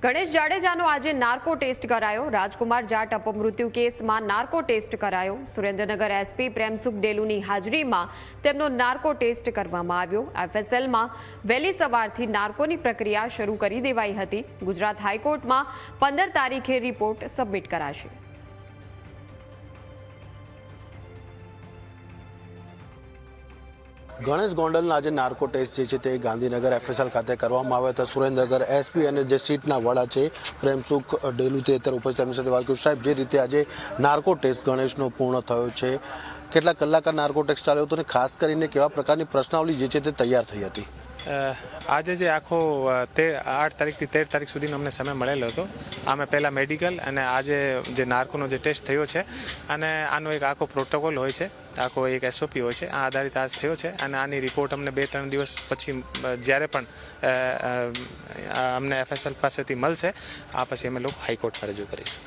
ગણેશ જાડેજાનો આજે narco test કરાયો। રાજકુમાર જાટ અપમૃત્યુ કેસમાં નાર્કો ટેસ્ટ કરાયો। સુરેન્દ્રનગર એસપી પ્રેમસુખ ડેલુની હાજરીમાં તેમનો નાર્કો ટેસ્ટ કરવામાં આવ્યો। એફએસએલમાં વહેલી સવારથી નાર્કોની પ્રક્રિયા શરૂ કરી દેવાઈ હતી। ગુજરાત હાઈકોર્ટમાં 15 તારીખે રિપોર્ટ સબમિટ કરાશે। ગણેશ ગોંડલના આજે નાર્કો ટેસ્ટ જે છે તે ગાંધીનગર એફએસએલ ખાતે કરવામાં આવ્યા હતા। સુરેન્દ્રનગર એસપી અને જે સીટના વડા છે પ્રેમસુખ ડેલુ તે અત્યારે ઉપસ્થિત તેમની સાથે વાત કરીશું। સાહેબ, જે રીતે આજે નાર્કો ટેસ્ટ ગણેશનો પૂર્ણ થયો છે, કેટલા કલાક નાર્કો ટેસ્ટ ચાલ્યો હતો અને ખાસ કરીને કેવા પ્રકારની પ્રશ્નાવલી જે છે તે તૈયાર થઈ હતી? આજે જે આખો 8 તારીખથી 13 તારીખ સુધીનો અમને સમય મળેલો હતો। આમે પહેલાં મેડિકલ અને આજે જે નાર્કોનો જે ટેસ્ટ થયો છે અને આનો એક આખો પ્રોટોકોલ હોય છે, આખો એક એસઓપી હોય છે, આ આધારિત આજ થયો છે અને આની રિપોર્ટ અમને 2-3 દિવસ પછી જ્યારે પણ અમને એફએસએલ પાસેથી મળશે આ પછી અમે લોકો હાઈકોર્ટમાં રજૂ કરીશું।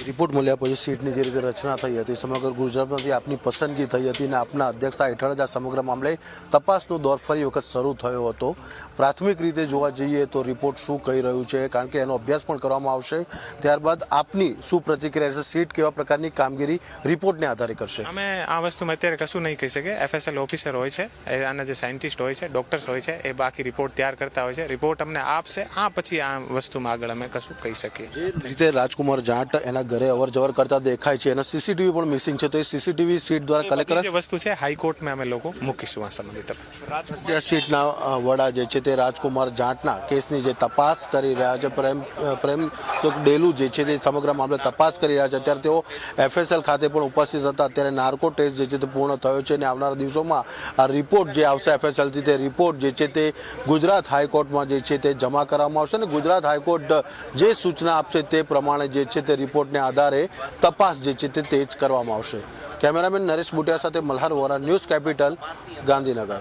રિપોર્ટ મળ્યા પછી સીટની જે રીતે રચના થઈ હતી, સમગ્ર ગુજરાતમાંથી આપની પસંદગી થઈ હતી અને આપના અધ્યક્ષતા હેઠળ જ આ સમગ્ર મામલે તપાસનો દોર ફરી વખત શરૂ થયો હતો। પ્રાથમિક રીતે જોવા જઈએ તો રિપોર્ટ શું કહી રહ્યું છે, કારણ કે એનો અભ્યાસ પણ કરવામાં આવશે, ત્યારબાદ આપની શું પ્રતિક્રિયા છે, સીટ કેવા પ્રકારની કામગીરી રિપોર્ટને આધારે કરશે? અમે આ વસ્તુમાં અત્યારે કશું નહીં કહી શકીએ। એફએસએલ ઓફિસર હોય છે, આના જે સાયન્ટિસ્ટ હોય છે, ડોક્ટર્સ હોય છે, એ બાકી રિપોર્ટ તૈયાર કરતા હોય છે, રિપોર્ટ અમને આપશે, આ પછી આ વસ્તુમાં આગળ અમે કશું કહી શકીએ। જે રીતે રાજકુમાર જાટ એના ઘરે અવર જવર કરતા દેખાય છે, એના સીસીટીવી પણ મિસિંગ છે, તો એ સીસીટીવી સીટ દ્વારા કલેક્ટર જે વસ્તુ છે હાઈકોર્ટમાં અમે લોકો મૂકીશું આ સંબંધિત। સીટના વડા જે છે તે રાજકુમાર જાટના કેસની જે તપાસ કરી રહ્યા છે, પ્રેમસુખ ડેલુ જે છે તે સમગ્ર મામલે તપાસ કરી રહ્યા છે। અત્યારે તેઓ એફએસએલ ખાતે પણ ઉપસ્થિત હતા। અત્યારે નાર્કો ટેસ્ટ જે છે તે પૂર્ણ થયો છે અને આવનારા દિવસોમાં આ રિપોર્ટ જે આવશે એફએસએલથી, તે રિપોર્ટ જે છે તે ગુજરાત હાઈકોર્ટમાં જે છે તે જમા કરવામાં આવશે અને ગુજરાત હાઈકોર્ટ જે સૂચના આપશે તે પ્રમાણે જે છે તે રિપોર્ટને આધારે તપાસ જે છે તે તેજ કરવામાં આવશે। કેમેરામેન નરેશ બુટિયા સાથે મલ્હાર વોરા, ન્યૂઝ કેપિટલ, ગાંધીનગર।